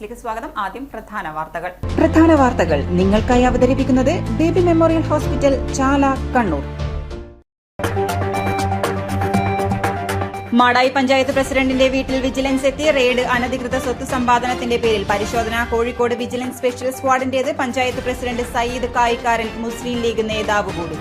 ന്യൂസിലേക്ക് സ്വാഗതം. ആദ്യം പ്രധാന വാർത്തകൾ നിങ്ങൾക്കായി അവതരിപ്പിക്കുന്നത് ബേബി മെമ്മോറിയൽ ഹോസ്പിറ്റൽ, ചാല, കണ്ണൂർ. മാടായി പഞ്ചായത്ത് പ്രസിഡന്റിന്റെ വീട്ടിൽ വിജിലൻസ് എത്തി. റെയ്ഡ്. അനധികൃത സ്വത്ത് സമ്പാദനത്തിന്റെ പേരിൽ പരിശോധന. കോഴിക്കോട് വിജിലൻസ് സ്പെഷ്യൽ സ്ക്വാഡിന്റേത്. പഞ്ചായത്ത് പ്രസിഡന്റ് സയ്യിദ് കായിക്കാരൻ മുസ്ലിം ലീഗ് നേതാവ് കൂടി.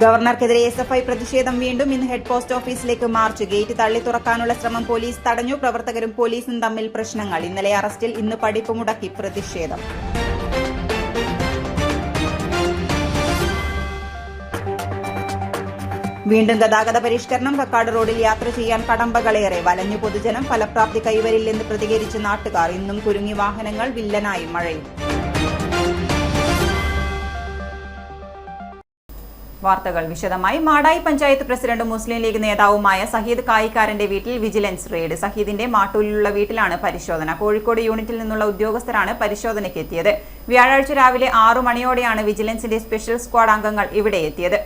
ഗവർണർക്കെതിരെ SFI പ്രതിഷേധം വീണ്ടും. ഇന്ന് ഹെഡ് പോസ്റ്റ് ഓഫീസിലേക്ക് മാർച്ച്. ഗേറ്റ് തള്ളി തുറക്കാനുള്ള ശ്രമം പോലീസ് തടഞ്ഞു. പ്രവർത്തകരും പോലീസും തമ്മിൽ പ്രശ്നങ്ങൾ. ഇന്നലെ അറസ്റ്റിൽ, ഇന്ന് പഠിപ്പ് മുടക്കി പ്രതിഷേധം. വീണ്ടും ഗതാഗത പരിഷ്കരണം. കക്കാട് റോഡിൽ യാത്ര ചെയ്യാൻ കടമ്പകളേറെ. വലഞ്ഞു പൊതുജനം. ഫലപ്രാപ്തി കൈവരില്ലെന്ന് പ്രതികരിച്ച് നാട്ടുകാർ. ഇന്നും കുരുങ്ങി വാഹനങ്ങൾ. വില്ലനായി മഴയും. വാർത്തകൾ വിശദമായി. മാടായി പഞ്ചായത്ത് പ്രസിഡന്റും മുസ്ലിം ലീഗ് നേതാവുമായ സഹീദ് കായിക്കാരന്റെ വീട്ടിൽ വിജിലൻസ് റെയ്ഡ്. സഹീദിന്റെ മാട്ടൂലിലുള്ള വീട്ടിലാണ് പരിശോധന. കോഴിക്കോട് യൂണിറ്റിൽ നിന്നുള്ള ഉദ്യോഗസ്ഥരാണ് പരിശോധനയ്ക്ക് എത്തിയത്. വ്യാഴാഴ്ച രാവിലെ 6 മണിയോടെയാണ് വിജിലൻസിന്റെ സ്പെഷ്യൽ സ്ക്വാഡ് അംഗങ്ങൾ ഇവിടെ എത്തിയത്.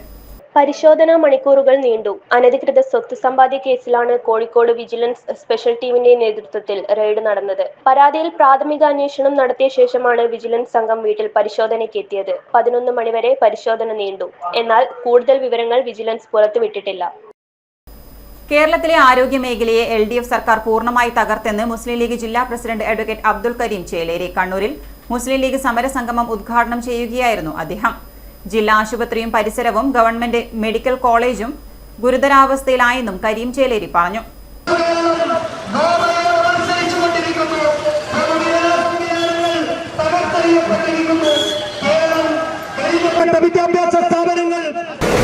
പരിശോധനാ മണിക്കൂറുകൾ നീണ്ടു. അനധികൃത സ്വത്ത് സമ്പാദ്യ കേസിലാണ് കോഴിക്കോട് വിജിലൻസ് സ്പെഷ്യൽ ടീമിന്റെ നേതൃത്വത്തിൽ റെയ്ഡ് നടന്നത്. പരാതിയിൽ പ്രാഥമിക അന്വേഷണം നടത്തിയ ശേഷമാണ് വിജിലൻസ് സംഘം വീട്ടിൽ പരിശോധനയ്ക്ക് എത്തിയത്. 11 മണിവരെ പരിശോധന നീണ്ടു. എന്നാൽ കൂടുതൽ വിവരങ്ങൾ വിജിലൻസ് പുറത്തുവിട്ടിട്ടില്ല. കേരളത്തിലെ ആരോഗ്യ മേഖലയെ LDF സർക്കാർ പൂർണ്ണമായി തകർത്തെന്ന് മുസ്ലിം ലീഗ് ജില്ലാ പ്രസിഡന്റ് അഡ്വക്കേറ്റ് അബ്ദുൽ കരീം ചേലേരി. കണ്ണൂരിൽ മുസ്ലിം ലീഗ് സമരസംഗമം ഉദ്ഘാടനം ചെയ്യുകയായിരുന്നു അദ്ദേഹം. ജില്ലാ ആശുപത്രിയും പരിസരവും ഗവൺമെന്റ് മെഡിക്കൽ കോളേജും ഗുരുതരാവസ്ഥയിലായെന്നും കരീം ചേലേരി പറഞ്ഞു.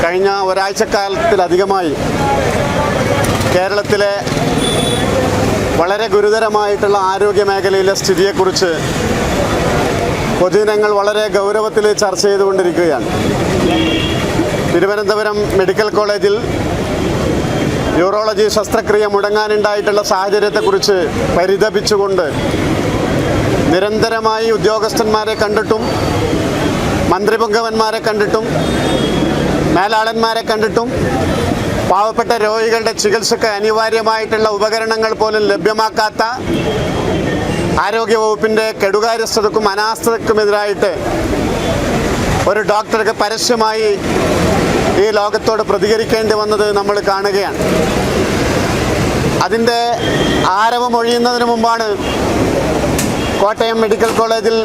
കഴിഞ്ഞ ഒരാഴ്ചക്കാലത്തിലധികമായി കേരളത്തിലെ വളരെ ഗുരുതരമായിട്ടുള്ള ആരോഗ്യ മേഖലയിലെ സ്ഥിതിയെക്കുറിച്ച് പൊതുജനങ്ങൾ വളരെ ഗൗരവത്തിൽ ചർച്ച ചെയ്തുകൊണ്ടിരിക്കുകയാണ്. തിരുവനന്തപുരം മെഡിക്കൽ കോളേജിൽ യൂറോളജി ശസ്ത്രക്രിയ മുടങ്ങാനുണ്ടായിട്ടുള്ള സാഹചര്യത്തെക്കുറിച്ച് പരിതപിച്ചുകൊണ്ട് നിരന്തരമായി ഉദ്യോഗസ്ഥന്മാരെ കണ്ടിട്ടും മന്ത്രിപുങ്കവന്മാരെ കണ്ടിട്ടും മേലാളന്മാരെ കണ്ടിട്ടും പാവപ്പെട്ട രോഗികളുടെ ചികിത്സയ്ക്ക് അനിവാര്യമായിട്ടുള്ള ഉപകരണങ്ങൾ പോലും ലഭ്യമാക്കാത്ത ആരോഗ്യവകുപ്പിൻ്റെ കെടുകാര്യസ്ഥതക്കും അനാസ്ഥതയ്ക്കുമെതിരായിട്ട് ഒരു ഡോക്ടർക്ക് പരസ്യമായി ഈ ലോകത്തോട് പ്രതികരിക്കേണ്ടി വന്നത് നമ്മൾ കാണുകയാണ്. അതിൻ്റെ ആരവം ഒഴിയുന്നതിന് മുമ്പാണ് കോട്ടയം മെഡിക്കൽ കോളേജിൽ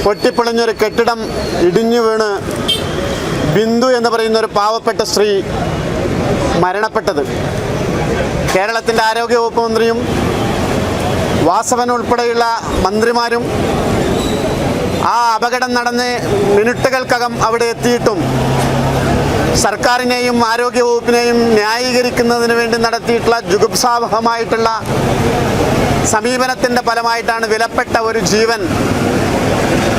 പൊട്ടിപ്പൊളിഞ്ഞൊരു കെട്ടിടം ഇടിഞ്ഞു വീണ് ബിന്ദു എന്ന് പറയുന്ന ഒരു പാവപ്പെട്ട സ്ത്രീ മരണപ്പെട്ടത്. കേരളത്തിൻ്റെ ആരോഗ്യവകുപ്പ് മന്ത്രിയും വാസവൻ ഉൾപ്പെടെയുള്ള മന്ത്രിമാരും ആ അപകടം നടന്ന് മിനിറ്റുകൾക്കകം അവിടെ എത്തിയിട്ടും സർക്കാരിനെയും ആരോഗ്യവകുപ്പിനെയും ന്യായീകരിക്കുന്നതിന് വേണ്ടി നടത്തിയിട്ടുള്ള ജുഗുപ്സാവഹമായിട്ടുള്ള സമീപനത്തിൻ്റെ ഫലമായിട്ടാണ് വിലപ്പെട്ട ഒരു ജീവൻ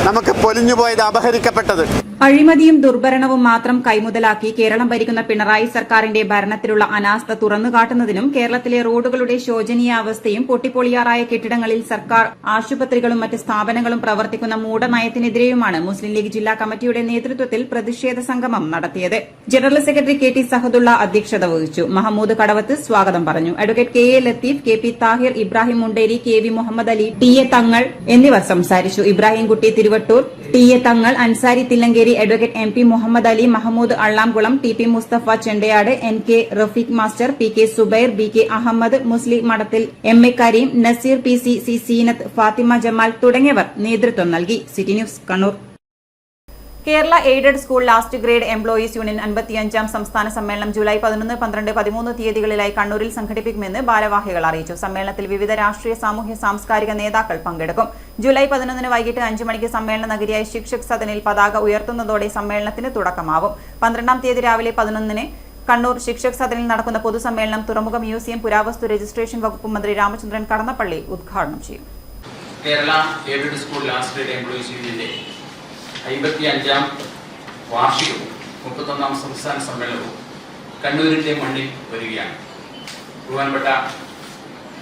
നമുക്ക് പൊലിഞ്ഞുപോയത്, അപഹരിക്കപ്പെട്ടത്. അഴിമതിയും ദുർഭരണവും മാത്രം കൈമുതലാക്കി കേരളം ഭരിക്കുന്ന പിണറായി സർക്കാരിന്റെ ഭരണത്തിലുള്ള അനാസ്ഥ തുറന്നുകാട്ടുന്നതിനും കേരളത്തിലെ റോഡുകളുടെ ശോചനീയാവസ്ഥയും പൊട്ടിപ്പൊളിയാറായ കെട്ടിടങ്ങളിൽ സർക്കാർ ആശുപത്രികളും മറ്റ് സ്ഥാപനങ്ങളും പ്രവർത്തിക്കുന്ന മൂഢനയത്തിനെതിരെയുമാണ് മുസ്ലിം ലീഗ് ജില്ലാ കമ്മിറ്റിയുടെ നേതൃത്വത്തിൽ പ്രതിഷേധ സംഗമം നടത്തിയത്. ജനറൽ സെക്രട്ടറി KT സഹദുള്ള അധ്യക്ഷത വഹിച്ചു. മഹമ്മൂദ് കടവത്ത് സ്വാഗതം പറഞ്ഞു. Advocate KA Latheef, KP Thahir, Ibrahim Munderi, KV Muhammad Ali, TA Thangal എന്നിവർ സംസാരിച്ചു. Ibrahim Kutty Thiruvattoor, TA Thangal, Ansari Thillankeri, advocate MP Muhammad Ali, Mahmood Allamkulam, TP Musthafa Chendayad, NK Rafeeq master, PK Subair, BK Ahammed, Muslim Madathil MA Kareem, Naseer PC, C Seenath, Fathima Jamal തുടങ്ങിയവർ നേതൃത്വം നൽകി. City news, Kannur. Kerala aided school last grade employees union 55ാം സംസ്ഥാന സമ്മേളനം ജൂലൈ 11, 12, 13 തീയതികളിലായി കണ്ണൂരിൽ സംഘടിപ്പിക്കുമെന്ന് ഭാരവാഹികൾ അറിയിച്ചു. സമ്മേളനത്തിൽ വിവിധ രാഷ്ട്രീയ, സാമൂഹ്യ, സാംസ്കാരിക നേതാക്കൾ പങ്കെടുക്കും. ജൂലൈ 11 വൈകിട്ട് 5 മണിക്ക് സമ്മേളന നഗരിയായ ശിക്ഷക് സദനിൽ പതാക ഉയർത്തുന്നതോടെ സമ്മേളനത്തിന് തുടക്കമാവും. 12ാം തീയതി രാവിലെ 11 കണ്ണൂർ ശിക്ഷക് സദനിൽ നടക്കുന്ന പൊതുസമ്മേളനം തുറമുഖ മ്യൂസിയം, പുരാവസ്തു രജിസ്ട്രേഷൻ വകുപ്പ് മന്ത്രി രാമചന്ദ്രൻ കടന്നപ്പള്ളി ഉദ്ഘാടനം ചെയ്യും. Kerala aided school last grade employees യൂണിയന്റെ 55ാം വാർഷികവും 31ാം സംസ്ഥാന സമ്മേളനവും കണ്ണൂരിൻ്റെ മണ്ണിൽ വരികയാണ്. ബഹുമാനപ്പെട്ട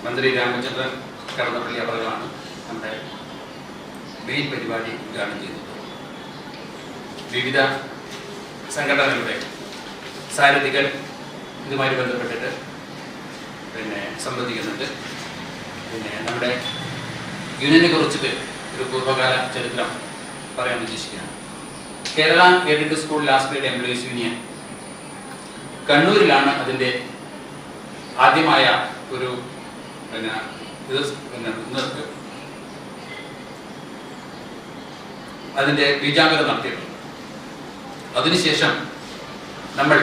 മന്ത്രി രാമചന്ദ്രൻ കടന്നപ്പള്ളി അവர்களാണ് നമ്മുടെ മെയിൻ പരിപാടി ഉദ്ഘാടനം ചെയ്തത്. വിവിധ സംഘടനകളുടെ സാരഥികൾ ഇതുമായി ബന്ധപ്പെട്ടിട്ട് സംബന്ധിക്കുന്നുണ്ട്. നമ്മുടെ യൂണിയനെ കുറിച്ചിട്ട് ഒരു പൂർവ്വകാല ചരിത്രം പറയാൻ ഉദ്ദേശിക്കുകയാണ്. Kerala aided school last grade employees union കണ്ണൂരിലാണ് അതിൻ്റെ ആദ്യമായ ഒരു അതിൻ്റെ ബീജാങ്കരം നടത്തിയത്. അതിനുശേഷം നമ്മൾ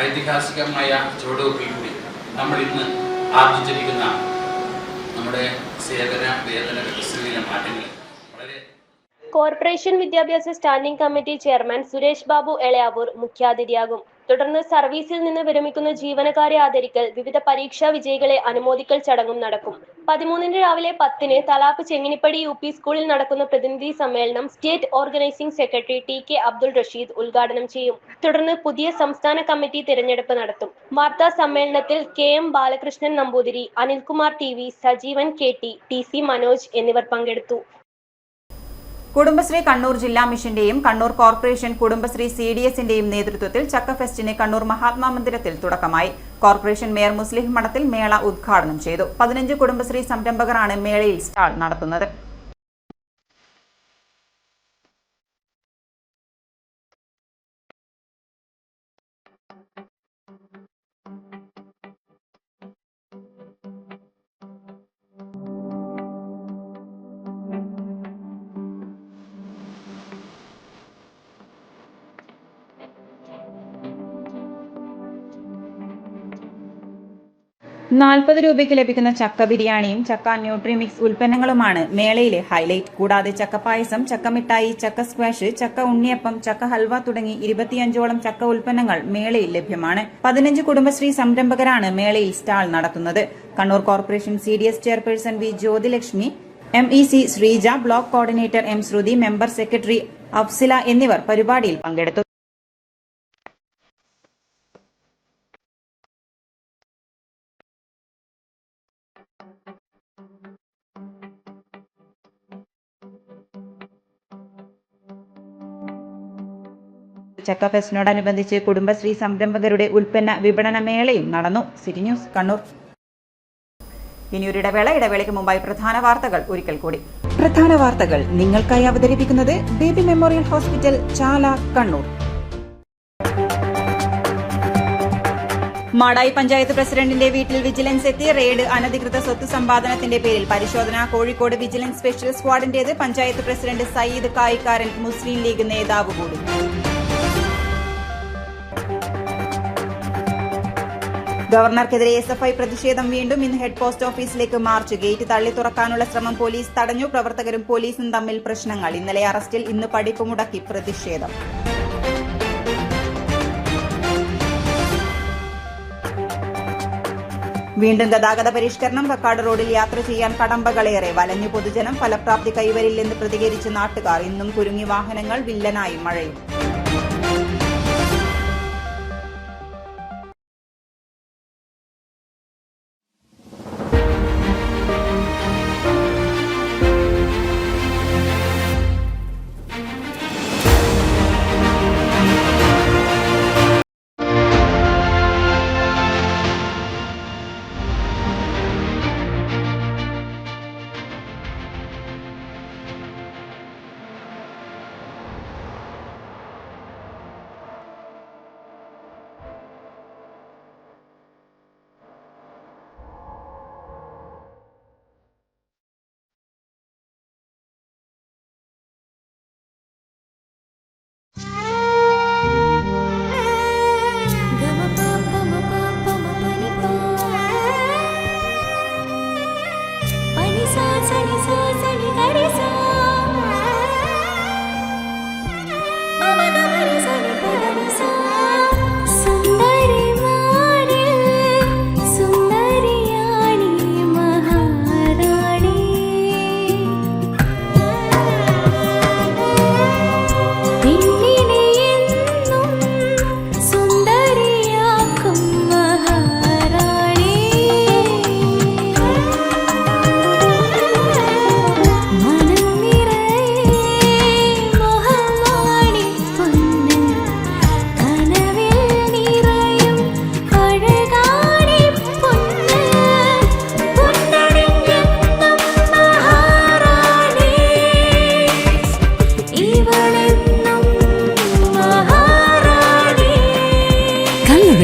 ഐതിഹാസികമായ ചുവടുവെപ്പിൽ കൂടി നമ്മൾ ഇന്ന് ആർജിച്ചിരിക്കുന്ന നമ്മുടെ സേവന വേതന വ്യവസ്ഥയിലെ മാറ്റങ്ങൾ വളരെ. കോർപ്പറേഷൻ വിദ്യാഭ്യാസ standing committee chairman Suresh Babu Elayavoor മുഖ്യാതിഥിയാകും. തുടർന്ന് സർവീസിൽ നിന്ന് വിരമിക്കുന്ന ജീവനക്കാരെ ആദരിക്കൽ, വിവിധ പരീക്ഷാ വിജയികളെ അനുമോദിക്കൽ ചടങ്ങും നടക്കും. 13 രാവിലെ 10 തലാപ്പ് ചെങ്ങിനിപ്പടി UP സ്കൂളിൽ നടക്കുന്ന പ്രതിനിധി സമ്മേളനം state organising secretary TK Abdul Rasheed ഉദ്ഘാടനം ചെയ്യും. തുടർന്ന് പുതിയ സംസ്ഥാന കമ്മിറ്റി തിരഞ്ഞെടുപ്പ് നടത്തും. വാർത്താ സമ്മേളനത്തിൽ KM Balakrishnan Namboothiri, Anilkumar TV, Sajeevan KT, TC Manoj എന്നിവർ പങ്കെടുത്തു. കുടുംബശ്രീ കണ്ണൂർ ജില്ലാ മിഷന്റെയും കണ്ണൂർ കോർപ്പറേഷൻ കുടുംബശ്രീ CDSന്റെയും നേതൃത്വത്തിൽ ചക്ക ഫെസ്റ്റിന് കണ്ണൂർ മഹാത്മാ മന്ദിരത്തിൽ തുടക്കമായി. കോർപ്പറേഷൻ മേയർ മുസ്ലിം മഠത്തിൽ മേള ഉദ്ഘാടനം ചെയ്തു. 15 കുടുംബശ്രീ സംരംഭകരാണ് മേളയിൽ സ്റ്റാൾ നടത്തുന്നത്. ₹40 ലഭിക്കുന്ന ചക്ക ബിരിയാണിയും ചക്ക ന്യൂട്രിമിക്സ് ഉൽപ്പന്നങ്ങളുമാണ് മേളയിലെ ഹൈലൈറ്റ്. കൂടാതെ ചക്കപ്പായസം, ചക്കമിഠായി, ചക്ക സ്ക്വാഷ്, ചക്ക ഉണ്ണിയപ്പം, ചക്ക ഹൽവ തുടങ്ങി 25ഓളം ചക്ക ഉൽപ്പന്നങ്ങൾ മേളയിൽ ലഭ്യമാണ്. 15 കുടുംബശ്രീ സംരംഭകരാണ് മേളയിൽ സ്റ്റാൾ നടത്തുന്നത്. Kannur corporation CDS chairperson V Jyothilakshmi, MEC Sreeja, block coordinator M ശ്രുതി, മെമ്പർ സെക്രട്ടറി അഫ്സില എന്നിവർ പരിപാടിയിൽ പങ്കെടുത്തു. ചക്ക ഫെസ്റ്റിനോടനുബന്ധിച്ച് കുടുംബശ്രീ സംരംഭകരുടെ ഉൽപ്പന്ന വിപണന മേളയും നടന്നു. City news Kannur. ഇനിയൊരിടവേള. ഇടവേളയ്ക്ക് മുമ്പായി പ്രധാന വാർത്തകൾ ഒരിക്കൽ കൂടി. പ്രധാന വാർത്തകൾ നിങ്ങൾക്കായി അവതരിപ്പിക്കുന്നത് ബേബി മെമ്മോറിയൽ ഹോസ്പിറ്റൽ, ചാല, കണ്ണൂർ. മാടായി പഞ്ചായത്ത് പ്രസിഡന്റിന്റെ വീട്ടിൽ വിജിലൻസ് എത്തി. റെയ്ഡ്. അനധികൃത സ്വത്ത് സമ്പാദനത്തിന്റെ പേരിൽ പരിശോധന. കോഴിക്കോട് വിജിലൻസ് സ്പെഷ്യൽ സ്ക്വാഡിന്റേത്. പഞ്ചായത്ത് പ്രസിഡന്റ് സയ്യിദ് കായിക്കാരൻ മുസ്ലിം ലീഗ് നേതാവ് കൂടി. ഗവർണർക്കെതിരെ SFI പ്രതിഷേധം വീണ്ടും. ഇന്ന് ഹെഡ് പോസ്റ്റ് ഓഫീസിലേക്ക് മാർച്ച്. ഗേറ്റ് തള്ളി തുറക്കാനുള്ള ശ്രമം പോലീസ് തടഞ്ഞു. പ്രവർത്തകരും പോലീസും തമ്മിൽ പ്രശ്നങ്ങൾ. ഇന്നലെ അറസ്റ്റിൽ, ഇന്ന് പഠിപ്പ് മുടക്കി പ്രതിഷേധം. വീണ്ടും ഗതാഗത പരിഷ്കരണം. കക്കാട് റോഡിൽ യാത്ര ചെയ്യാൻ കടമ്പകളേറെ. വലഞ്ഞു പൊതുജനം. ഫലപ്രാപ്തി കൈവരില്ലെന്ന് പ്രതികരിച്ച് നാട്ടുകാർ. ഇന്നും കുരുങ്ങി വാഹനങ്ങൾ. വില്ലനായി മഴയും.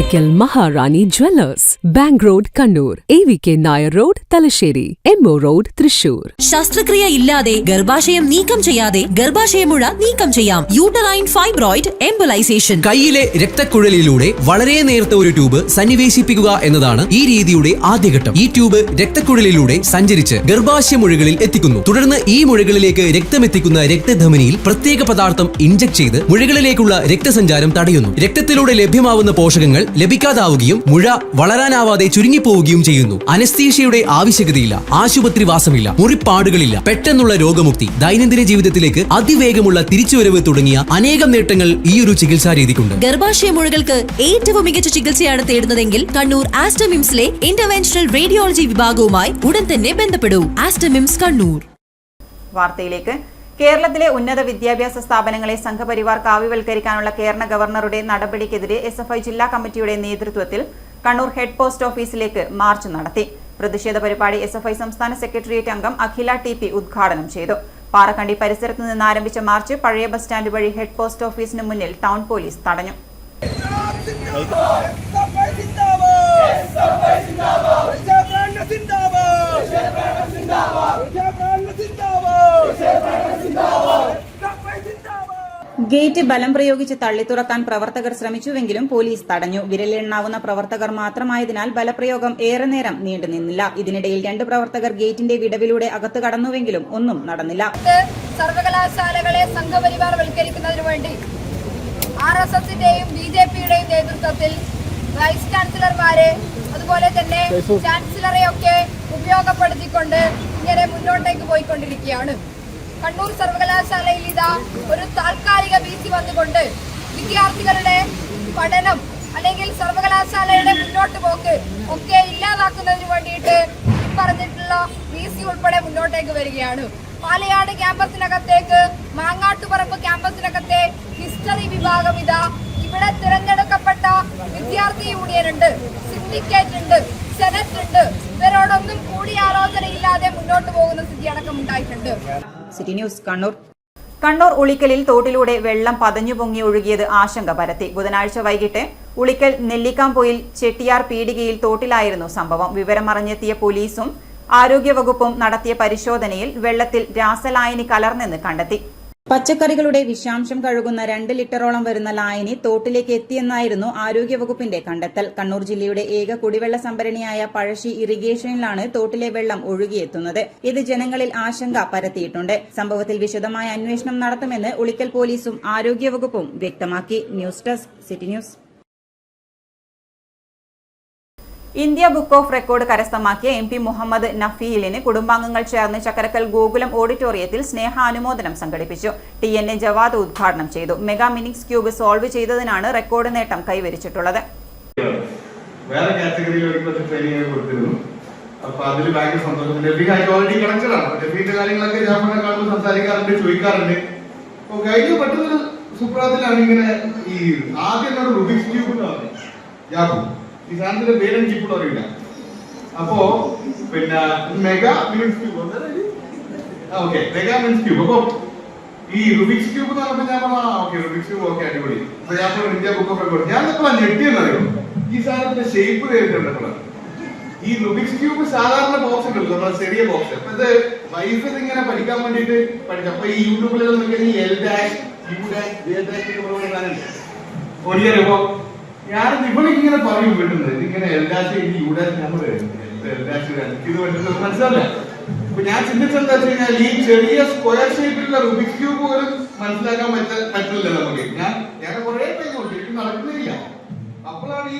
Orikal Maharani Jewellers, Bank Road, Kannur, AVK Nair Road, Talasheri, MO Road, Thrissur. ശസ്ത്രക്രിയ ഇല്ലാതെ ഗർഭാശയം നീക്കം ചെയ്യാതെ ഗർഭാശയമുഴ നീക്കം ചെയ്യാം. Uterine fibroid embolisation. കൈയിലെ രക്തക്കുഴലിലൂടെ വളരെ നേർത്ത ഒരു ട്യൂബ് സന്നിവേശിപ്പിക്കുക എന്നതാണ് ഈ രീതിയുടെ ആദ്യഘട്ടം. ഈ ട്യൂബ് രക്തക്കുഴലിലൂടെ സഞ്ചരിച്ച് ഗർഭാശയ മുഴകളിൽ എത്തിക്കുന്നു. തുടർന്ന് ഈ മുഴകളിലേക്ക് രക്തമെത്തിക്കുന്ന രക്തധമനിയിൽ പ്രത്യേക പദാർത്ഥം ഇൻജക്ട് ചെയ്ത് മുഴകളിലേക്കുള്ള രക്തസഞ്ചാരം തടയുന്നു. രക്തത്തിലൂടെ ലഭ്യമാവുന്ന പോഷകങ്ങൾ ലഭിക്കാതാവുകയും മുഴ വളരാനാവാതെ ചുരുങ്ങിപ്പോവുകയും ചെയ്യുന്നു. അനസ്തീഷ്യയുടെ ആവശ്യകതയില്ല, ആശുപത്രി വാസമില്ല, മുറിപ്പാടുകളില്ല, പെട്ടെന്നുള്ള രോഗമുക്തി, ദൈനംദിന ജീവിതത്തിലേക്ക് അതിവേഗമുള്ള തിരിച്ചുവരവ് തുടങ്ങിയ അനേകം നേട്ടങ്ങൾ ഈ ഒരു ചികിത്സാ രീതിക്കുണ്ട്. ഗർഭാശയ മുഴകൾക്ക് ഏറ്റവും മികച്ച ചികിത്സയാണ് തേടുന്നതെങ്കിൽ കണ്ണൂർ ആസ്റ്റമിംസിലെ ഇന്റർവെൻഷണൽ റേഡിയോളജി വിഭാഗവുമായി ഉടൻ തന്നെ ബന്ധപ്പെടൂ. ആസ്റ്റമിംസ് കണ്ണൂർ. വാർത്തയിലേക്ക്. കേരളത്തിലെ ഉന്നത വിദ്യാഭ്യാസ സ്ഥാപനങ്ങളെ സംഘപരിവാർ കാവ്യവൽക്കരിക്കാനുള്ള കേരള ഗവർണറുടെ നടപടിക്കെതിരെ SFI ജില്ലാ കമ്മിറ്റിയുടെ നേതൃത്വത്തിൽ കണ്ണൂർ ഹെഡ് പോസ്റ്റ് ഓഫീസിലേക്ക് മാർച്ച് നടത്തി. പ്രതിഷേധ പരിപാടി SFI സംസ്ഥാന സെക്രട്ടേറിയറ്റ് അംഗം അഖില TP ഉദ്ഘാടനം ചെയ്തു. പാറക്കണ്ടി പരിസരത്ത് നിന്ന് ആരംഭിച്ച മാർച്ച് പഴയ ബസ് സ്റ്റാൻഡ് വഴി ഹെഡ് പോസ്റ്റ് ഓഫീസിന് മുന്നിൽ ടൗൺ പോലീസ് തടഞ്ഞു. ഗേറ്റ് ബലം പ്രയോഗിച്ച് തള്ളിത്തുറക്കാൻ പ്രവർത്തകർ ശ്രമിച്ചുവെങ്കിലും പോലീസ് തടഞ്ഞു. വിരലെണ്ണാവുന്ന പ്രവർത്തകർ മാത്രമായതിനാൽ ബലപ്രയോഗം ഏറെ നേരം നീണ്ടുനിന്നില്ല. ഇതിനിടയിൽ 2 പ്രവർത്തകർ ഗേറ്റിന്റെ വിടവിലൂടെ അകത്ത് കടന്നുവെങ്കിലും ഒന്നും നടന്നില്ല. സർവകലാശാലകളെ സംഘപരിവാർവൽക്കരിക്കുന്നതിനു വേണ്ടി RSSന്റെയും BJPയുടെയും നേതൃത്വത്തിൽ വൈസ് ചാൻസലർമാരെ അതുപോലെ തന്നെ ചാൻസലറെയൊക്കെ ഉപയോഗപ്പെടുത്തിക്കൊണ്ട് ഇങ്ങനെ മുന്നോട്ടേക്ക് പോയിക്കൊണ്ടിരിക്കുകയാണ്. കണ്ണൂർ സർവകലാശാലയിൽ ഇതാ ഒരു താൽക്കാലിക വീഴ്ച വന്നുകൊണ്ട് വിദ്യാർത്ഥികളുടെ പഠനം അല്ലെങ്കിൽ സർവകലാശാലയുടെ മുന്നോട്ട് പോക്ക് ഒക്കെ ഇല്ലാതാക്കുന്നതിന് വേണ്ടിയിട്ട് പറഞ്ഞിട്ടുള്ള VC ഉൾപ്പെടെ മുന്നോട്ടേക്ക് വരികയാണ്. പാലയാട് ക്യാമ്പസിനകത്തേക്ക് മാങ്ങാട്ടുപറമ്പ് ക്യാമ്പസിനകത്തെ ഹിസ്റ്ററി വിഭാഗം ഇതാ ഇവിടെ തിരഞ്ഞെടുക്കപ്പെട്ട വിദ്യാർത്ഥി യൂണിയൻ ഉണ്ട്, സിൻഡിക്കേറ്റ് ഉണ്ട്, സെനറ്റ് ഉണ്ട്. ഇവരോടൊന്നും കൂടിയാലോചനയില്ലാതെ മുന്നോട്ട് പോകുന്ന സ്ഥിതിയടക്കം ഉണ്ടായിട്ടുണ്ട്. City news Kannur. കണ്ണൂർ ഉളിക്കലിൽ തോട്ടിലൂടെ വെള്ളം പതഞ്ഞു പൊങ്ങി ഒഴുകിയത് ആശങ്ക പരത്തി. ബുധനാഴ്ച വൈകിട്ട് ഉളിക്കൽ നെല്ലിക്കാംപൊയിൽ ചെട്ടിയാർ പീടികയിൽ തോട്ടിലായിരുന്നു സംഭവം. വിവരമറിഞ്ഞെത്തിയ പോലീസും ആരോഗ്യവകുപ്പും നടത്തിയ പരിശോധനയിൽ വെള്ളത്തിൽ രാസലായനി കലർന്നെന്ന് കണ്ടെത്തി. പച്ചക്കറികളുടെ വിഷാംശം കഴുകുന്ന 2 ലിറ്ററോളം വരുന്ന ലായനി തോട്ടിലേക്ക് എത്തിയെന്നായിരുന്നു ആരോഗ്യവകുപ്പിന്റെ കണ്ടെത്തൽ. കണ്ണൂർ ജില്ലയുടെ ഏക കുടിവെള്ള സംഭരണിയായ പഴശ്ശി ഇറിഗേഷനിലാണ് തോട്ടിലെ വെള്ളം ഒഴുകിയെത്തുന്നത്. ഇത് ജനങ്ങളിൽ ആശങ്ക പരത്തിയിട്ടുണ്ട്. സംഭവത്തിൽ വിശദമായ അന്വേഷണം നടത്തുമെന്ന് ഉളിക്കൽ പോലീസും ആരോഗ്യവകുപ്പും വ്യക്തമാക്കി. News desk city news. India book of record കരസ്ഥമാക്കിയ MP മുഹമ്മദ് നഫീലിന് കുടുംബാംഗങ്ങൾ ചേർന്ന് ചക്കരക്കൽ ഗോകുലം ഓഡിറ്റോറിയത്തിൽ സ്നേഹാനുമോദനം സംഘടിപ്പിച്ചു. TNA ജവാദ് ഉദ്ഘാടനം ചെയ്തു. മെഗാ മിനിക്സ് ക്യൂബ് സോൾവ് ചെയ്തതിനാണ് റെക്കോർഡ് നേട്ടം കൈവരിച്ചിട്ടുള്ളത്. വേറെ കാറ്റഗറിയിൽ ട്രെയിനിങ് കൊടുത്തിരുന്നു. അപ്പൊ അതിൽ ഭയങ്കര സന്തോഷം. ഓൾറെഡി കണക്ഷനാണ്. ഡെഫിന്റെ കാര്യങ്ങളൊക്കെ ഞാൻ കാണുമ്പോൾ സംസാരിക്കാറുണ്ട്, ചോദിക്കാറുണ്ട്. അപ്പൊ കഴിഞ്ഞ പെട്ടെന്നൊരു സുപ്രഭാതത്തിലാണ് ഇങ്ങനെ ഈ ആദ്യം റുബിക്സ് ക്യൂബ് എന്ന് പറഞ്ഞു. ഈ സാധനത്തിന്റെ പേരെനിക്ക് ഇപ്പോഴും അറിയില്ല. അപ്പോ പിന്നെ megaminx cube, okay megaminx cube. അപ്പൊ ഈ റുബിക്സ് ക്യൂബ് എന്ന് പറഞ്ഞപ്പോൾ ഞാൻ പറഞ്ഞു ഓക്കെ റുബിക്സ് ക്യൂബ് ഓക്കെ അടിപൊളി. അപ്പൊ ഞാൻ ഇന്ത്യ ബുക്ക് ഓഫ് റെക്കോർഡ് ഞാൻ എപ്പോഴാണ് ഞെട്ടിയെന്നറിയോ, ഈ സാധനത്തിന്റെ ഷേപ്പ് ചെയ്തിട്ടുണ്ടല്ലോ. ഈ റുബിക്സ് ക്യൂബ് സാധാരണ ബോക്സ് ഉണ്ടല്ലോ, നമ്മുടെ ചെറിയ ബോക്സ്. അപ്പൊ ഇത് വൈഫ് ഇതിങ്ങനെ പഠിക്കാൻ വേണ്ടിട്ട് പഠിച്ചു. അപ്പൊ ഈ യൂട്യൂബിൽ നോക്കിയാൽ L dash U dash J dash ഓടിയാലോ ഞാൻ ഇവളിങ്ങനെ പറയും വീട്ടുന്നത് ഇതിങ്ങനെ L ഡാഷ് U ഡാഷ് നമ്മൾ L ഡാഷ് ഇത് പറ്റുന്നത് മനസ്സിലല്ല. അപ്പൊ ഞാൻ ചിന്തിച്ചെന്താ വെച്ച് കഴിഞ്ഞാൽ ഈ ചെറിയ സ്ക്വയർ ഷേപ്പിലുള്ള റുബിക്സ് ക്യൂബ് പോലും മനസ്സിലാക്കാൻ പറ്റില്ല നമുക്ക്. ഞാൻ കുറെ കഴിഞ്ഞോണ്ട് എനിക്ക് നടക്കുന്നില്ല. അപ്പോഴാണ് ഈ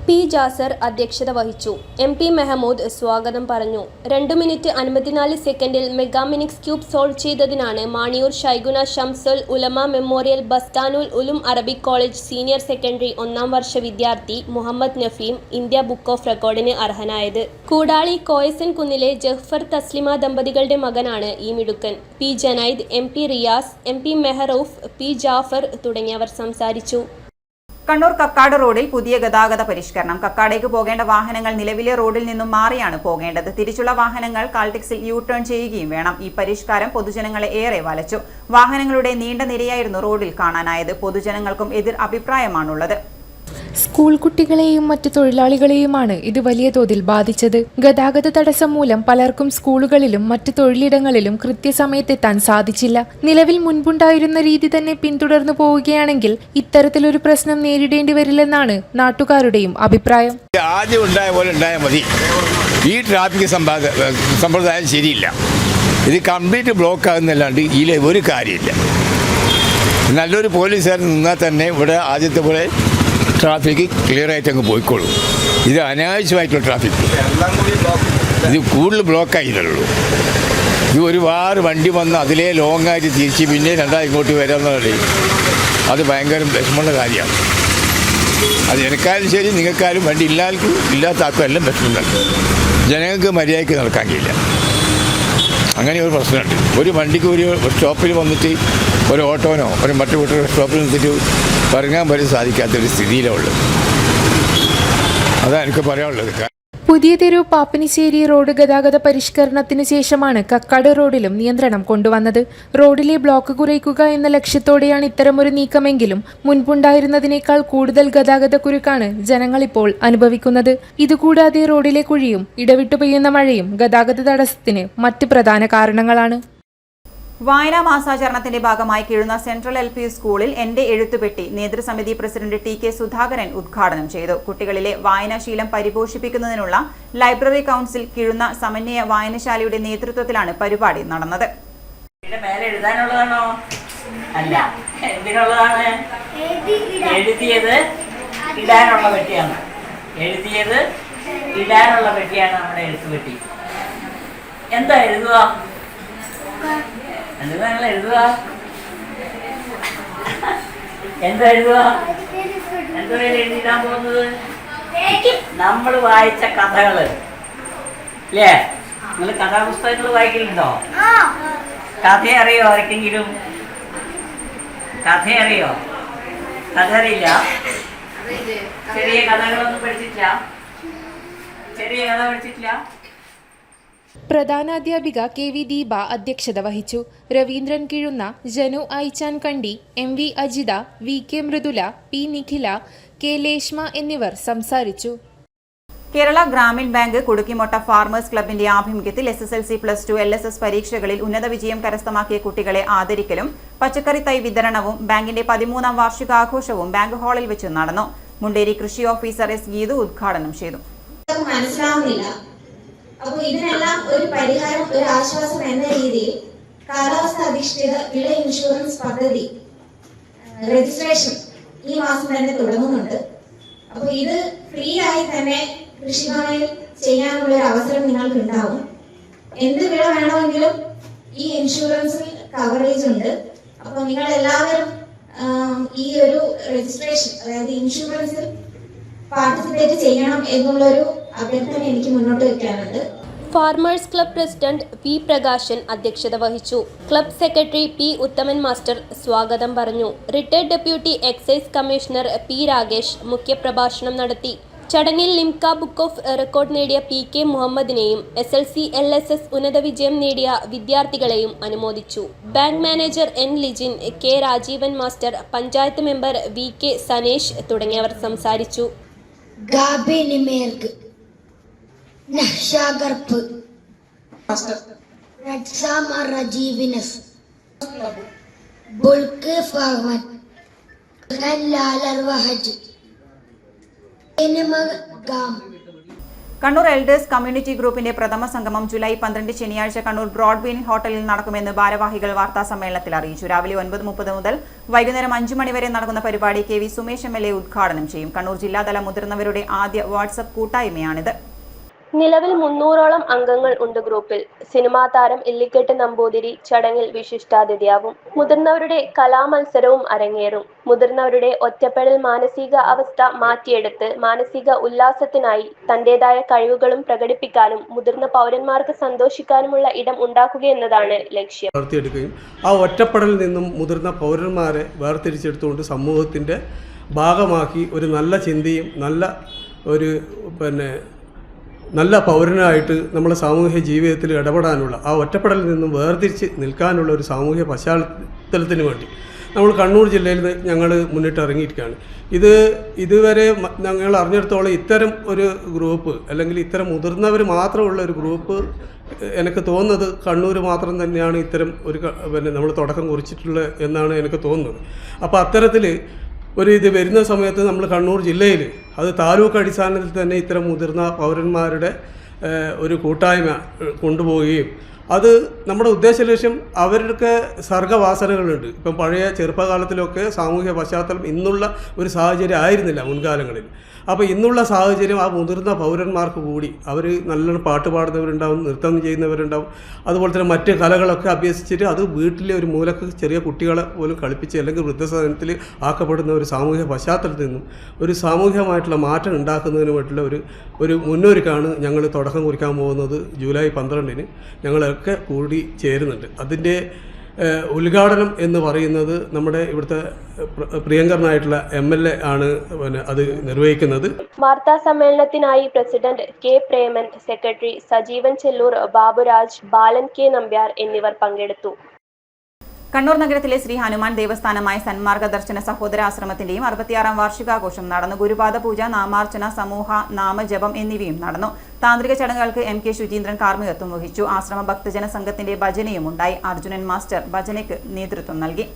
P. ജാസർ അധ്യക്ഷത വഹിച്ചു. MP മെഹമ്മൂദ് സ്വാഗതം പറഞ്ഞു. 2 മിനിറ്റ് 54 സെക്കൻഡിൽ മെഗാ മിനിക്സ് ക്യൂബ് സോൾവ് ചെയ്തതിനാണ് Maniyoor Shaiguna Shamsul Ulama memorial Bustanul Uloom Arabic college senior secondary 1ാം വർഷ വിദ്യാർത്ഥി Muhammad Nafeem India book of റെക്കോർഡിന് അർഹനായത്. കൂടാളി കോയസൻ കുന്നിലെ ജഫർ തസ്ലിമ ദമ്പതികളുടെ മകനാണ് ഈ മിടുക്കൻ. P. ജനൈദ്, MP Riyas, MP Mehroof, P. Jafar തുടങ്ങിയവർ സംസാരിച്ചു. കണ്ണൂർ കക്കാട് റോഡിൽ പുതിയ ഗതാഗത പരിഷ്കരണം. കക്കാടേക്ക് പോകേണ്ട വാഹനങ്ങൾ നിലവിലെ റോഡിൽ നിന്നും മാറിയാണ് പോകേണ്ടത്. തിരിച്ചുള്ള വാഹനങ്ങൾ കാൾടെക്സിൽ U-ടേൺ ചെയ്യുകയും വേണം. ഈ പരിഷ്കാരം പൊതുജനങ്ങളെ ഏറെ വലച്ചു. വാഹനങ്ങളുടെ നീണ്ട നിരയായിരുന്നു റോഡിൽ കാണാനായത്. പൊതുജനങ്ങൾക്കും എതിർ അഭിപ്രായമാണുള്ളത്. സ്കൂൾ കുട്ടികളെയും മറ്റു തൊഴിലാളികളെയുമാണ് ഇത് വലിയ തോതിൽ ബാധിച്ചത്. ഗതാഗത തടസ്സം മൂലം പലർക്കും സ്കൂളുകളിലും മറ്റു തൊഴിലിടങ്ങളിലും കൃത്യസമയത്തെത്താൻ സാധിച്ചില്ല. നിലവിൽ മുൻപുണ്ടായിരുന്ന രീതി തന്നെ പിന്തുടർന്നു പോവുകയാണെങ്കിൽ ഇത്തരത്തിലൊരു പ്രശ്നം നേരിടേണ്ടി വരില്ലെന്നാണ് നാട്ടുകാരുടെയും അഭിപ്രായം. ആദ്യം ഉണ്ടായ പോലെ ഉണ്ടായാൽ മതി. ഈ ട്രാഫിക് സമ്പ്രദായം ശരിയില്ല. ഇത് കംപ്ലീറ്റ് ബ്ലോക്ക് ആകുന്നല്ലാണ്ട് ഇതിൽ ഒരു കാര്യമില്ല. നല്ലൊരു പോലീസുകാരൻ നിന്നാൽ തന്നെ ഇവിടെ ആദ്യത്തെ പോലെ ട്രാഫിക് ക്ലിയർ ആയിട്ട് അങ്ങ് പോയിക്കോളൂ. ഇത് അനാവശ്യമായിട്ടുള്ള ട്രാഫിക്, ഇത് കൂടുതൽ ബ്ലോക്കായില്ലല്ലോ. ഇത് ഒരുപാട് വണ്ടി വന്ന് അതിലേ ലോങ്ങായിട്ട് തിരിച്ച് പിന്നെ രണ്ടാം ഇങ്ങോട്ട് വരാമെന്നുള്ളത് അത് ഭയങ്കര വിഷമമുള്ള കാര്യമാണ്. അത് എനിക്കാലും ശരി നിങ്ങൾക്കാരും വണ്ടി ഇല്ലാത്ത ആർക്കും എല്ലാം വിഷമമുണ്ട്. ജനങ്ങൾക്ക് മര്യാദയ്ക്ക് നടക്കാൻ കഴിയില്ല. അങ്ങനെ ഒരു പ്രശ്നമുണ്ട്. ഒരു വണ്ടിക്ക് ഒരു സ്റ്റോപ്പിൽ വന്നിട്ട് ഒരു ഓട്ടോനോ ഒരു മറ്റു സ്റ്റോപ്പിൽ നിന്നിട്ട് ഇറങ്ങാൻ പോലും സാധിക്കാത്തൊരു സ്ഥിതിയിലുള്ളത്. അതാണ് എനിക്ക് പറയാനുള്ളത്. പുതിയ തെരു പാപ്പനിശ്ശേരി റോഡ് ഗതാഗത പരിഷ്കരണത്തിന് ശേഷമാണ് കക്കാട് റോഡിലും നിയന്ത്രണം കൊണ്ടുവന്നത്. റോഡിലെ ബ്ലോക്ക് കുറയ്ക്കുക എന്ന ലക്ഷ്യത്തോടെയാണ് ഇത്തരമൊരു നീക്കമെങ്കിലും മുൻപുണ്ടായിരുന്നതിനേക്കാൾ കൂടുതൽ ഗതാഗത കുരുക്കാണ് ജനങ്ങളിപ്പോൾ അനുഭവിക്കുന്നത്. ഇതുകൂടാതെ റോഡിലെ കുഴിയും ഇടവിട്ടു പെയ്യുന്ന മഴയും ഗതാഗത തടസ്സത്തിന് മറ്റ് പ്രധാന കാരണങ്ങളാണ്. വായനാ മാസാചരണത്തിന്റെ ഭാഗമായി കിഴുന്ന സെൻട്രൽ LP സ്കൂളിൽ എന്റെ എഴുത്തുപെട്ടി നേതൃസമിതി പ്രസിഡന്റ് ടി കെ സുധാകരൻ ഉദ്ഘാടനം ചെയ്തു. കുട്ടികളിലെ വായനാശീലം പരിപോഷിപ്പിക്കുന്നതിനുള്ള ലൈബ്രറി കൗൺസിൽ കിഴുന്ന സമന്വയ വായനശാലയുടെ നേതൃത്വത്തിലാണ് പരിപാടി നടന്നത്. എഴുതാനുള്ളതാണോ? അല്ല, എന്തിനുള്ളതാണ്? എഴുതിയത് ഇടാനുള്ള പെട്ടിയാണ്. എഴുതിയത് ഇടാനുള്ള പെട്ടിയാണ് നമ്മുടെ എഴുത്തുപെട്ടി. എന്താ എഴുതുക? എന്താ എഴുതുക? എന്താ എഴുതുക? എന്താ എഴുതിയിടാൻ പോകുന്നത്? നമ്മൾ വായിച്ച കഥകള് അല്ലേ? നിങ്ങൾ കഥാപുസ്തകങ്ങൾ വായിക്കലുണ്ടോ? കഥ അറിയോ ആർക്കെങ്കിലും? കഥ അറിയോ? കഥ അറിയില്ല? ചെറിയ കഥകളൊന്നും പഠിച്ചിട്ടില്ല? ചെറിയ കഥ പഠിച്ചിട്ടില്ല? പ്രധാനാധ്യാപിക KV ദീപ അധ്യക്ഷത വഹിച്ചു. രവീന്ദ്രൻ കിഴുന്ന, ജനു ഐച്ചാൻ കണ്ടി, MV Ajitha, VK Mridula, P Nikhila, K ലേഷ്മ എന്നിവർ സംസാരിച്ചു. കേരള ഗ്രാമീൺ ബാങ്ക് കുടുക്കിമൊട്ട ഫാർമേഴ്സ് ക്ലബിന്റെ ആഭിമുഖ്യത്തിൽ SSLC +2 LSS പരീക്ഷകളിൽ ഉന്നത വിജയം കരസ്ഥമാക്കിയ കുട്ടികളെ ആദരിക്കലും പച്ചക്കറി തൈ വിതരണവും ബാങ്കിന്റെ 13ാം വാർഷികാഘോഷവും ബാങ്ക് ഹാളിൽ വെച്ച് നടന്നു. മുണ്ടേരി കൃഷി ഓഫീസർ S ഗീതു ഉദ്ഘാടനം ചെയ്തു. അപ്പോൾ ഇതിനെല്ലാം ഒരു പരിഹാരം, ഒരു ആശ്വാസം എന്ന രീതിയിൽ കാലാവസ്ഥ അധിഷ്ഠിത വിള ഇൻഷുറൻസ് പദ്ധതി രജിസ്ട്രേഷൻ ഈ മാസം തന്നെ തുടങ്ങുന്നുണ്ട്. അപ്പോൾ ഇത് ഫ്രീ ആയി തന്നെ കൃഷിഭവനിൽ ചെയ്യാനുള്ള ഒരു അവസരം നിങ്ങൾക്ക് ഉണ്ടാവും. എന്ത് വിള വേണമെങ്കിലും ഈ ഇൻഷുറൻസിൽ കവറേജ് ഉണ്ട്. അപ്പോൾ നിങ്ങൾ എല്ലാവരും ഈ ഒരു രജിസ്ട്രേഷൻ, അതായത് ഇൻഷുറൻസിൽ പാർട്ടിസിപ്പേറ്റ് ചെയ്യണം എന്നുള്ളൊരു അഭ്യർത്ഥന എനിക്ക് മുന്നോട്ട് വെക്കാനുണ്ട്. Farmers club president P Prakashan അധ്യക്ഷത വഹിച്ചു. Club secretary P Uthaman master സ്വാഗതം പറഞ്ഞു. Retired deputy excise commissioner P Rakesh മുഖ്യപ്രഭാഷണം നടത്തി. ചടങ്ങിൽ ലിംക ബുക്ക് ഓഫ് റെക്കോർഡ് നേടിയ PK മുഹമ്മദിനെയും SLC LSS ഉന്നത വിജയം നേടിയ വിദ്യാർത്ഥികളെയും അനുമോദിച്ചു. Bank manager N Lijin, K Rajeevan master, panchayat member VK Sanesh തുടങ്ങിയവർ സംസാരിച്ചു. കണ്ണൂർ എൽഡേഴ്സ് കമ്മ്യൂണിറ്റി ഗ്രൂപ്പിന്റെ പ്രഥമ സംഗമം ജൂലൈ 12 ശനിയാഴ്ച കണ്ണൂർ ബ്രോഡ്ബീൻ ഹോട്ടലിൽ നടക്കുമെന്ന് ഭാരവാഹികൾ വാർത്താ സമ്മേളനത്തിൽ അറിയിച്ചു. രാവിലെ 9:30 മുതൽ വൈകുന്നേരം 5 മണി വരെ നടക്കുന്ന പരിപാടി KV സുമേഷ് MLA ഉദ്ഘാടനം ചെയ്യും. കണ്ണൂർ ജില്ലാതല മുതിർന്നവരുടെ ആദ്യ വാട്സ്ആപ്പ് കൂട്ടായ്മയാണിത്. നിലവിൽ 300ഓളം അംഗങ്ങൾ ഉണ്ട് ഗ്രൂപ്പിൽ. സിനിമാ താരം ഇല്ലിക്കെട്ട് നമ്പൂതിരി ചടങ്ങിൽ വിശിഷ്ടാതിഥിയാവും. മുതിർന്നവരുടെ കലാമത്സരവും അരങ്ങേറും. മുതിർന്നവരുടെ ഒറ്റപ്പെടൽ മാനസിക അവസ്ഥ മാറ്റിയെടുത്ത് മാനസിക ഉല്ലാസത്തിനായി തന്റേതായ കഴിവുകളും പ്രകടിപ്പിക്കാനും മുതിർന്ന പൗരന്മാർക്ക് സന്തോഷിക്കാനുമുള്ള ഇടം ഉണ്ടാക്കുകയെന്നതാണ് ലക്ഷ്യം. ആ ഒറ്റപ്പെടലിൽ നിന്നും മുതിർന്ന പൗരന്മാരെ വേർതിരിച്ചെടുത്തുകൊണ്ട് സമൂഹത്തിന്റെ ഭാഗമാക്കി ഒരു നല്ല ചിന്തയും നല്ല പൗരനായിട്ട് നമ്മുടെ സാമൂഹ്യ ജീവിതത്തിൽ ഇടപെടാനുള്ള, ആ ഒറ്റപ്പെടലിൽ നിന്നും വേർതിരിച്ച് നിൽക്കാനുള്ള ഒരു സാമൂഹ്യ പശ്ചാത്തലത്തിന് വേണ്ടി നമ്മൾ കണ്ണൂർ ജില്ലയിൽ ഞങ്ങൾ മുന്നിട്ടിറങ്ങിയിരിക്കുകയാണ്. ഇതുവരെ ഞങ്ങൾ അറിഞ്ഞിടത്തോളം ഇത്തരം ഒരു ഗ്രൂപ്പ് അല്ലെങ്കിൽ ഇത്തരം മുതിർന്നവർ മാത്രമുള്ള ഒരു ഗ്രൂപ്പ് എനിക്ക് തോന്നുന്നത് കണ്ണൂർ മാത്രം തന്നെയാണ് ഇത്തരം ഒരു നമ്മൾ തുടക്കം കുറിച്ചിട്ടുള്ളത് എന്നാണ് എനിക്ക് തോന്നുന്നത്. അപ്പോൾ അത്തരത്തിൽ ഇത് വരുന്ന സമയത്ത് നമ്മൾ കണ്ണൂർ ജില്ലയിൽ അത് താലൂക്ക് അടിസ്ഥാനത്തിൽ തന്നെ ഇത്തരം മുതിർന്ന പൗരന്മാരുടെ ഒരു കൂട്ടായ്മ കൊണ്ടുപോവുകയും അത് നമ്മുടെ ഉദ്ദേശ ലക്ഷ്യം അവർക്ക് സർഗവാസനകളുണ്ട്. ഇപ്പം പഴയ ചെറുപ്പകാലത്തിലൊക്കെ സാമൂഹ്യ പശ്ചാത്തലം ഇന്നുള്ള ഒരു സാഹചര്യം ആയിരുന്നില്ല മുൻകാലങ്ങളിൽ. അപ്പോൾ ഇന്നുള്ള സാഹചര്യം ആ മുതിർന്ന പൗരന്മാർക്ക് കൂടി അവർ നല്ലോണം പാട്ട് പാടുന്നവരുണ്ടാവും, നൃത്തം ചെയ്യുന്നവരുണ്ടാവും, അതുപോലെ തന്നെ മറ്റ് കലകളൊക്കെ അഭ്യസിച്ചിട്ട് അത് വീട്ടിലെ ഒരു മൂലക്ക് ചെറിയ കുട്ടികളെ പോലും കളിപ്പിച്ച് അല്ലെങ്കിൽ വൃദ്ധസദനത്തിൽ ആക്കപ്പെടുന്ന ഒരു സാമൂഹ്യ പശ്ചാത്തലത്തിൽ നിന്നും ഒരു സാമൂഹികമായിട്ടുള്ള മാറ്റം ഉണ്ടാക്കുന്നതിനുമായിട്ടുള്ള ഒരു മുന്നൊരുക്കാണ് ഞങ്ങൾ തുടക്കം കുറിക്കാൻ പോകുന്നത്. ജൂലൈ 12-ന് ഞങ്ങളൊക്കെ കൂടി ചേരുന്നുണ്ട്. അതിൻ്റെ ഉദ്ഘാടനം എന്ന് പറയുന്നത് നമ്മുടെ ഇവിടുത്തെ പ്രിയങ്കരനായിട്ടുള്ള MLA ആണ് അത് നിർവഹിക്കുന്നത്. വാർത്താ സമ്മേളനത്തിനായി president K Preman, secretary Sajeevan Chellur, Baburaj, Balan K Nambiar എന്നിവർ പങ്കെടുത്തു. കണ്ണൂർ നഗരത്തിലെ ശ്രീ ഹനുമാൻ ദേവസ്ഥാനമായ സന്മാർഗ ദർശന സഹോദരാശ്രമത്തിന്റെയും 66-ാം വാർഷികാഘോഷം നടന്നു. ഗുരുപാദ പൂജ, നാമാർച്ചന, സമൂഹ നാമജപം എന്നിവയും നടന്നു. താന്ത്രിക ചടങ്ങുകൾക്ക് MK ശുചീന്ദ്രൻ കാർമ്മികത്വം വഹിച്ചു. ആശ്രമ ഭക്തജന സംഘത്തിന്റെ ഭജനയും ഉണ്ടായി. അർജുനൻ മാസ്റ്റർ ഭജനയ്ക്ക് നേതൃത്വം നൽകി.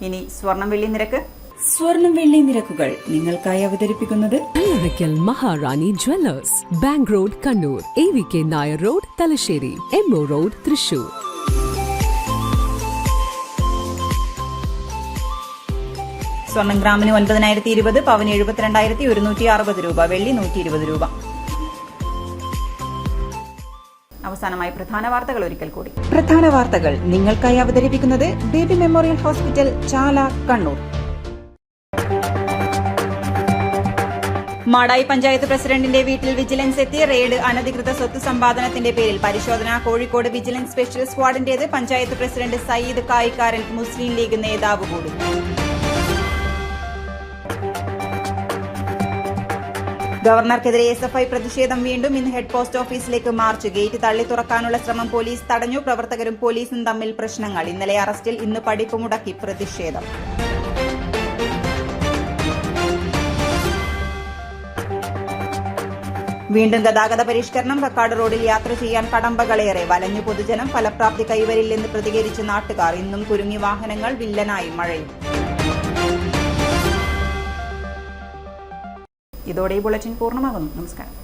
ഇനി സ്വർണം വെള്ളി നിരക്ക്. സ്വർണം വെള്ളി നിരക്കുകൾ നിങ്ങൾക്കായി അവതരിപ്പിക്കുന്നത് Allarakkal Maharani jewellers, bank road Kannur, AVK Nair road Thalassery, MO road Thrissur. സ്വർണം ഗ്രാമിന് 9,020, പവന് 72,160 രൂപ, വെള്ളി 120 രൂപ. അവസാനമായി പ്രധാന വാർത്തകൾ ഒരിക്കൽ കൂടി. പ്രധാന വാർത്തകൾ നിങ്ങൾക്കായി അവതരിപ്പിക്കുന്നത് ബേബി മെമ്മോറിയൽ ഹോസ്പിറ്റൽ, ചാല, കണ്ണൂർ. മാടായി പഞ്ചായത്ത് പ്രസിഡന്റിന്റെ വീട്ടിൽ വിജിലൻസ് എത്തി. റെയ്ഡ്. അനധികൃത സ്വത്ത് സമ്പാദനത്തിന്റെ പേരിൽ പരിശോധന. കോഴിക്കോട് വിജിലൻസ് സ്പെഷ്യൽ സ്ക്വാഡിന്റേത്. പഞ്ചായത്ത് പ്രസിഡന്റ് സയ്യിദ് കായിക്കാരൻ മുസ്ലിം ലീഗ് നേതാവ് കൂടി. ഗവർണർക്കെതിരെ SFI പ്രതിഷേധം വീണ്ടും. ഇന്ന് ഹെഡ് പോസ്റ്റ് ഓഫീസിലേക്ക് മാർച്ച്. ഗേറ്റ് തള്ളി തുറക്കാനുള്ള ശ്രമം പോലീസ് തടഞ്ഞു. പ്രവർത്തകരും പോലീസും തമ്മിൽ പ്രശ്നങ്ങൾ. ഇന്നലെ അറസ്റ്റിൽ, ഇന്ന് പഠിപ്പ് മുടക്കി പ്രതിഷേധം. വീണ്ടും ഗതാഗത പരിഷ്കരണം. കക്കാട് റോഡിൽ യാത്ര ചെയ്യാൻ കടമ്പകളേറെ. വലഞ്ഞു പൊതുജനം. ഫലപ്രാപ്തി കൈവരില്ലെന്ന് പ്രതികരിച്ച് നാട്ടുകാർ. ഇന്നും കുരുങ്ങി വാഹനങ്ങൾ. വില്ലനായി മഴയും. ഇതോടെ ഈ ബുള്ളറ്റിൻ പൂർണ്ണമാകുന്നു. നമസ്കാരം.